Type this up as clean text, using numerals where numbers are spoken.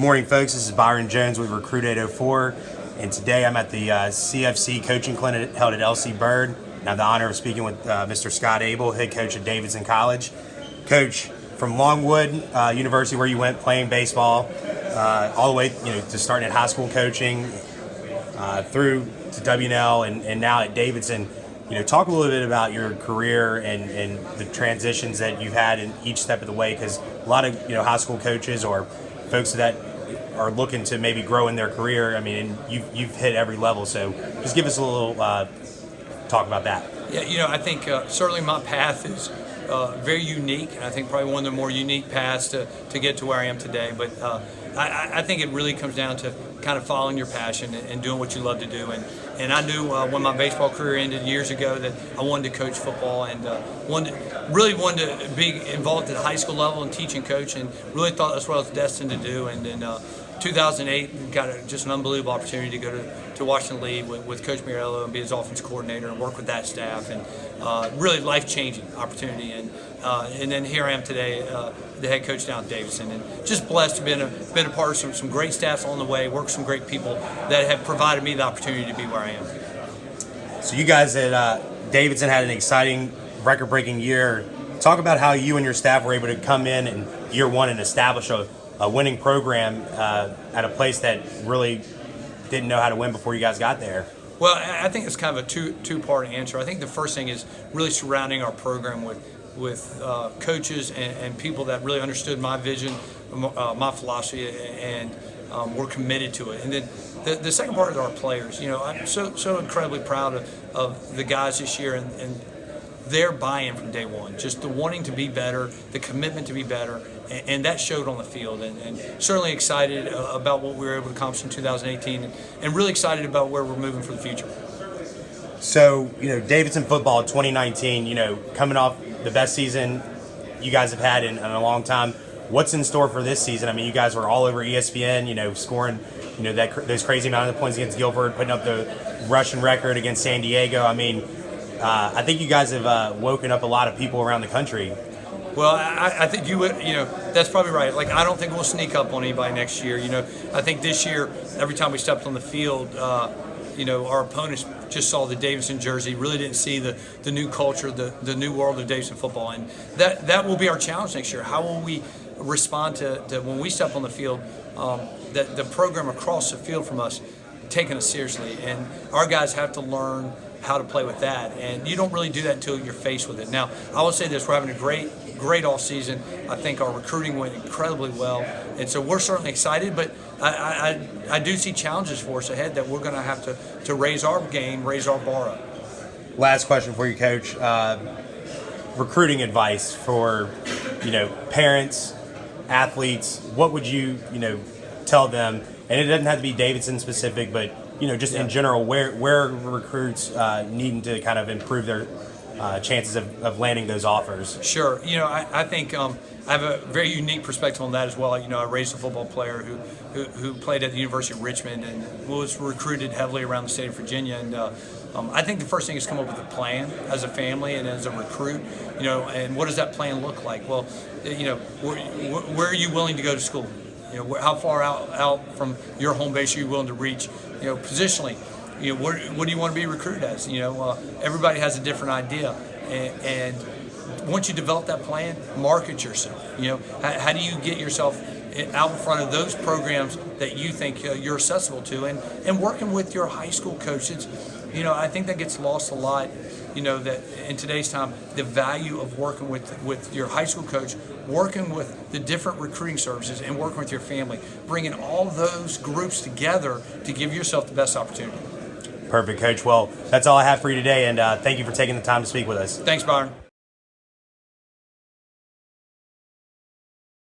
Good morning, folks. This is Byron Jones with Recruit 804, and today I'm at the CFC coaching clinic held at LC Bird. And I have the honor of speaking with Mr. Scott Abell, head coach at Davidson College. Coach, from Longwood University, where you went playing baseball, all the way to starting at high school coaching, through to WNL, and now at Davidson. Talk a little bit about your career and the transitions that you've had in each step of the way, because a lot of high school coaches or folks that are looking to maybe grow in their career, and you've hit every level. So just give us a little talk about that. Yeah, I think certainly my path is very unique. I think probably one of the more unique paths to get to where I am today. But I think it really comes down to kind of following your passion and doing what you love to do. And I knew when my baseball career ended years ago that I wanted to coach football and really wanted to be involved at the high school level and teach and coach, and really thought that's what I was destined to do. And in 2008, got just an unbelievable opportunity to go to Washington Lee with Coach Mirello and be his offense coordinator and work with that staff, and really life-changing opportunity. And then here I am today, the head coach down at Davidson, and just blessed to have been a part of some great staffs on the way, worked with some great people that have provided me the opportunity to be where I am. So you guys at Davidson had an exciting record-breaking year. Talk about how you and your staff were able to come in year one and establish a winning program at a place that really didn't know how to win before you guys got there. Well, I think it's kind of a two-part answer. I think the first thing is really surrounding our program with coaches and people that really understood my vision, my philosophy, and were committed to it. And then the second part is our players. I'm so incredibly proud of the guys this year and their buy-in from day one, just the wanting to be better, the commitment to be better, and that showed on the field. And certainly excited about what we were able to accomplish in 2018, and really excited about where we're moving for the future. So, Davidson Football 2019, coming off the best season you guys have had in a long time. What's in store for this season? You guys were all over ESPN, scoring, those crazy amount of points against Guilford, putting up the rushing record against San Diego. I think you guys have woken up a lot of people around the country. Well, I think you would, that's probably right. I don't think we'll sneak up on anybody next year. I think this year, every time we stepped on the field, our opponents just saw the Davidson jersey, really didn't see the new culture, the new world of Davidson football. And that will be our challenge next year. How will we respond to when we step on the field, the program across the field from us taking us seriously? And our guys have to learn how to play with that, and you don't really do that until you're faced with it. Now, I will say this: we're having a great off season. I think our recruiting went incredibly well, and so we're certainly excited. But I do see challenges for us ahead that we're going to have to raise our game, raise our bar up. Last question for you, Coach. Recruiting advice for parents, athletes. What would you tell them? And it doesn't have to be Davidson specific, but just in general, where recruits needing to kind of improve their chances of landing those offers. Sure. I think I have a very unique perspective on that as well. I raised a football player who played at the University of Richmond and was recruited heavily around the state of Virginia. And I think the first thing is come up with a plan as a family and as a recruit. And what does that plan look like? Well, where are you willing to go to school? How far out from your home base are you willing to reach? Positionally, what do you want to be recruited as? Everybody has a different idea, and once you develop that plan, market yourself. How do you get yourself out in front of those programs that you think you're accessible to, and working with your high school coaches. I think that gets lost a lot. That in today's time, the value of working with your high school coach, working with the different recruiting services, and working with your family, bringing all those groups together to give yourself the best opportunity. Perfect, Coach. Well, that's all I have for you today, and thank you for taking the time to speak with us. Thanks, Byron.